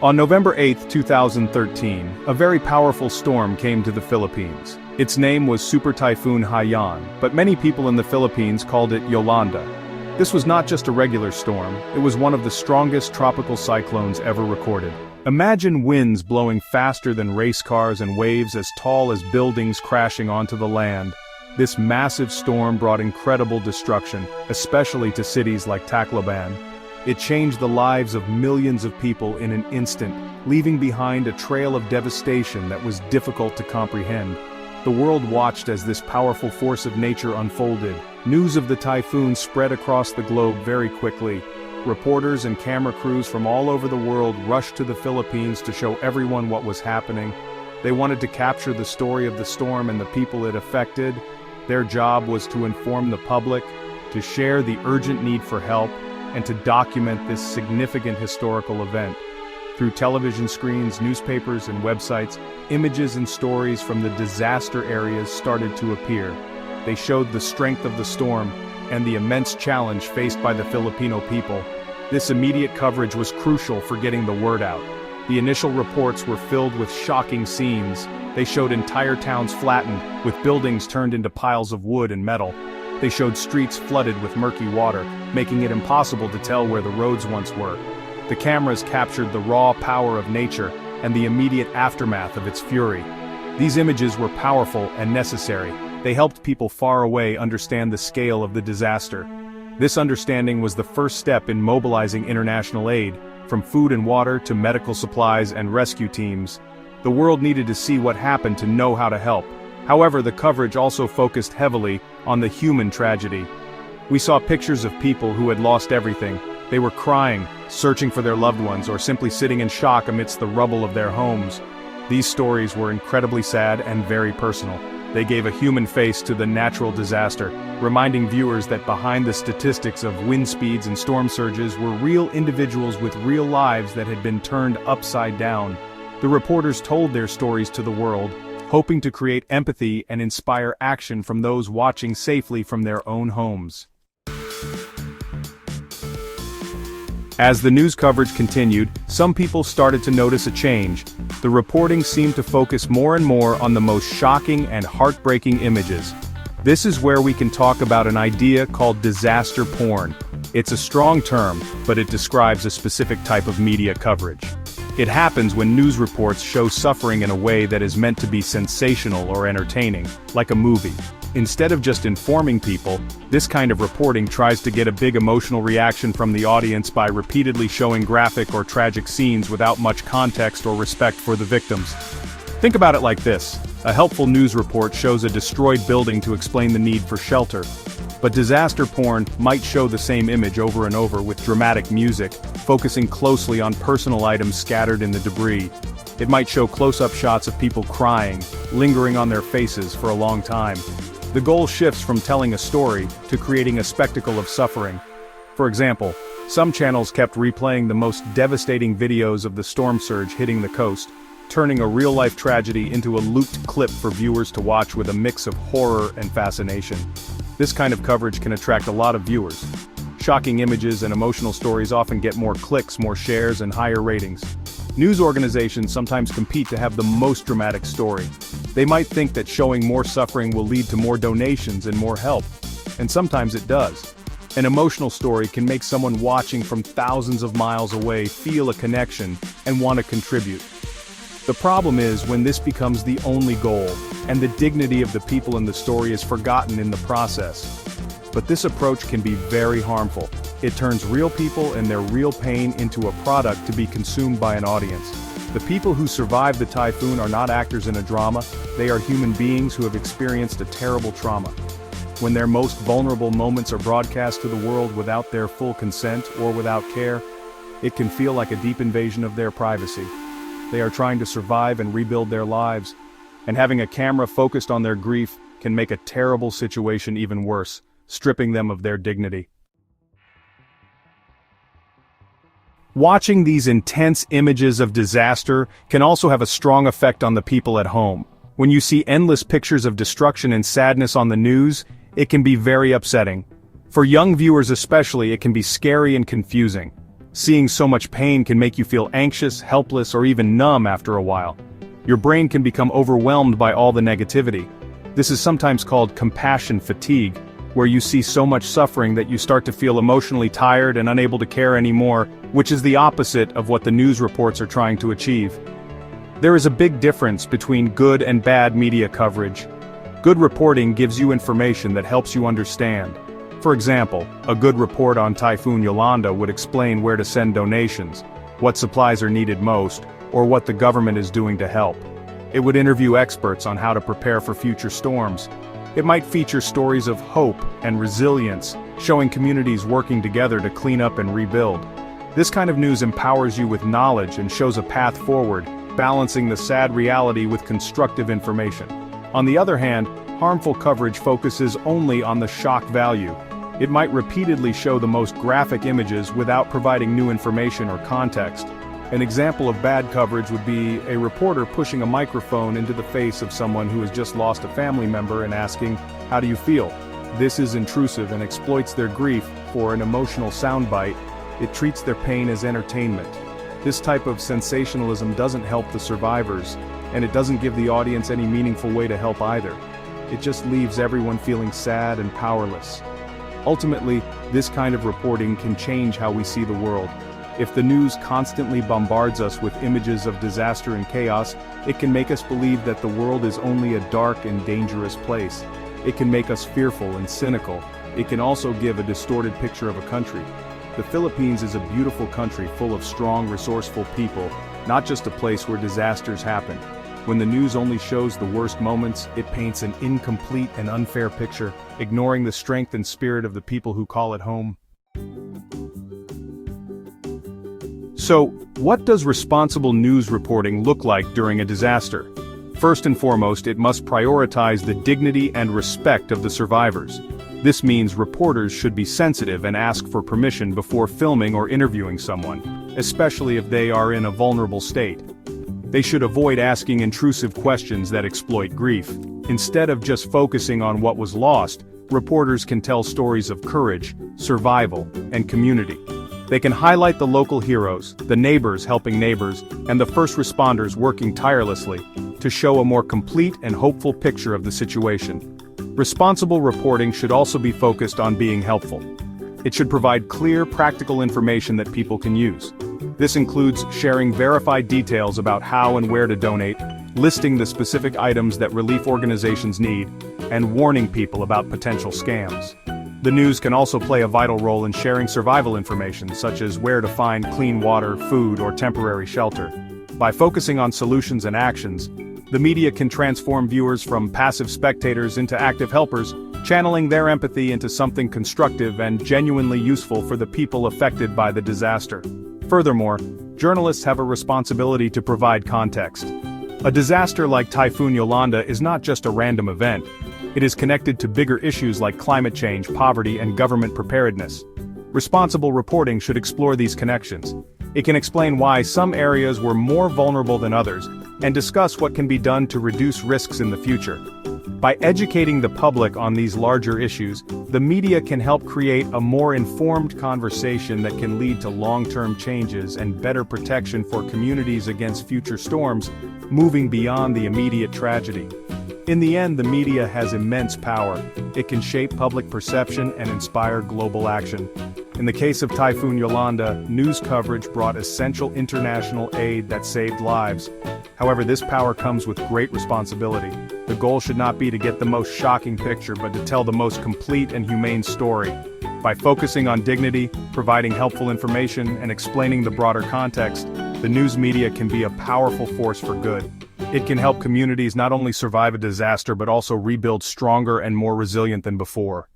On November 8, 2013, a very powerful storm came to the Philippines. Its name was Super Typhoon Haiyan, but many people in the Philippines called it Yolanda. This was not just a regular storm, it was one of the strongest tropical cyclones ever recorded. Imagine winds blowing faster than race cars and waves as tall as buildings crashing onto the land. This massive storm brought incredible destruction, especially to cities like Tacloban. It changed the lives of millions of people in an instant, leaving behind a trail of devastation that was difficult to comprehend. The world watched as this powerful force of nature unfolded. News of the typhoon spread across the globe very quickly. Reporters and camera crews from all over the world rushed to the Philippines to show everyone what was happening. They wanted to capture the story of the storm and the people it affected. Their job was to inform the public, to share the urgent need for help, and to document this significant historical event. Through television screens, newspapers, and websites, images and stories from the disaster areas started to appear. They showed the strength of the storm and the immense challenge faced by the Filipino people. This immediate coverage was crucial for getting the word out. The initial reports were filled with shocking scenes. They showed entire towns flattened, with buildings turned into piles of wood and metal. They showed streets flooded with murky water, making it impossible to tell where the roads once were. The cameras captured the raw power of nature and the immediate aftermath of its fury. These images were powerful and necessary. They helped people far away understand the scale of the disaster. This understanding was the first step in mobilizing international aid, from food and water to medical supplies and rescue teams. The world needed to see what happened to know how to help. However, the coverage also focused heavily on the human tragedy. We saw pictures of people who had lost everything. They were crying, searching for their loved ones, or simply sitting in shock amidst the rubble of their homes. These stories were incredibly sad and very personal. They gave a human face to the natural disaster, reminding viewers that behind the statistics of wind speeds and storm surges were real individuals with real lives that had been turned upside down. The reporters told their stories to the world, hoping to create empathy and inspire action from those watching safely from their own homes. As the news coverage continued, some people started to notice a change. The reporting seemed to focus more and more on the most shocking and heartbreaking images. This is where we can talk about an idea called disaster porn. It's a strong term, but it describes a specific type of media coverage. It happens when news reports show suffering in a way that is meant to be sensational or entertaining, like a movie. Instead of just informing people, this kind of reporting tries to get a big emotional reaction from the audience by repeatedly showing graphic or tragic scenes without much context or respect for the victims. Think about it like this. A helpful news report shows a destroyed building to explain the need for shelter. But disaster porn might show the same image over and over with dramatic music, focusing closely on personal items scattered in the debris. It might show close-up shots of people crying, lingering on their faces for a long time. The goal shifts from telling a story to creating a spectacle of suffering. For example, some channels kept replaying the most devastating videos of the storm surge hitting the coast, turning a real-life tragedy into a looped clip for viewers to watch with a mix of horror and fascination. This kind of coverage can attract a lot of viewers. Shocking images and emotional stories often get more clicks, more shares, and higher ratings. News organizations sometimes compete to have the most dramatic story. They might think that showing more suffering will lead to more donations and more help. And sometimes it does. An emotional story can make someone watching from thousands of miles away feel a connection and want to contribute. The problem is when this becomes the only goal, and the dignity of the people in the story is forgotten in the process. But this approach can be very harmful. It turns real people and their real pain into a product to be consumed by an audience. The people who survived the typhoon are not actors in a drama, they are human beings who have experienced a terrible trauma. When their most vulnerable moments are broadcast to the world without their full consent or without care, it can feel like a deep invasion of their privacy. They are trying to survive and rebuild their lives, and having a camera focused on their grief can make a terrible situation even worse, stripping them of their dignity. Watching these intense images of disaster can also have a strong effect on the people at home. When you see endless pictures of destruction and sadness on the news, it can be very upsetting. For young viewers especially, it can be scary and confusing. Seeing so much pain can make you feel anxious, helpless, or even numb after a while. Your brain can become overwhelmed by all the negativity. This is sometimes called compassion fatigue, where you see so much suffering that you start to feel emotionally tired and unable to care anymore, which is the opposite of what the news reports are trying to achieve. There is a big difference between good and bad media coverage. Good reporting gives you information that helps you understand. For example, a good report on Typhoon Yolanda would explain where to send donations, what supplies are needed most, or what the government is doing to help. It would interview experts on how to prepare for future storms. It might feature stories of hope and resilience, showing communities working together to clean up and rebuild. This kind of news empowers you with knowledge and shows a path forward, balancing the sad reality with constructive information. On the other hand, harmful coverage focuses only on the shock value. It might repeatedly show the most graphic images without providing new information or context. An example of bad coverage would be a reporter pushing a microphone into the face of someone who has just lost a family member and asking, "How do you feel?" This is intrusive and exploits their grief for an emotional soundbite. It treats their pain as entertainment. This type of sensationalism doesn't help the survivors, and it doesn't give the audience any meaningful way to help either. It just leaves everyone feeling sad and powerless. Ultimately, this kind of reporting can change how we see the world. If the news constantly bombards us with images of disaster and chaos, it can make us believe that the world is only a dark and dangerous place. It can make us fearful and cynical. It can also give a distorted picture of a country. The Philippines is a beautiful country full of strong, resourceful people, not just a place where disasters happen. When the news only shows the worst moments, it paints an incomplete and unfair picture, ignoring the strength and spirit of the people who call it home. So, what does responsible news reporting look like during a disaster? First and foremost, it must prioritize the dignity and respect of the survivors. This means reporters should be sensitive and ask for permission before filming or interviewing someone, especially if they are in a vulnerable state. They should avoid asking intrusive questions that exploit grief. Instead of just focusing on what was lost, reporters can tell stories of courage, survival, and community. They can highlight the local heroes, the neighbors helping neighbors, and the first responders working tirelessly to show a more complete and hopeful picture of the situation. Responsible reporting should also be focused on being helpful. It should provide clear, practical information that people can use. This includes sharing verified details about how and where to donate, listing the specific items that relief organizations need, and warning people about potential scams. The news can also play a vital role in sharing survival information, such as where to find clean water, food, or temporary shelter. By focusing on solutions and actions, the media can transform viewers from passive spectators into active helpers, channeling their empathy into something constructive and genuinely useful for the people affected by the disaster. Furthermore, journalists have a responsibility to provide context. A disaster like Typhoon Yolanda is not just a random event. It is connected to bigger issues like climate change, poverty, and government preparedness. Responsible reporting should explore these connections. It can explain why some areas were more vulnerable than others, and discuss what can be done to reduce risks in the future. By educating the public on these larger issues, the media can help create a more informed conversation that can lead to long-term changes and better protection for communities against future storms, moving beyond the immediate tragedy. In the end, the media has immense power. It can shape public perception and inspire global action. In the case of Typhoon Yolanda, news coverage brought essential international aid that saved lives. However, this power comes with great responsibility. The goal should not be to get the most shocking picture, but to tell the most complete and humane story. By focusing on dignity, providing helpful information, and explaining the broader context, the news media can be a powerful force for good. It can help communities not only survive a disaster but also rebuild stronger and more resilient than before.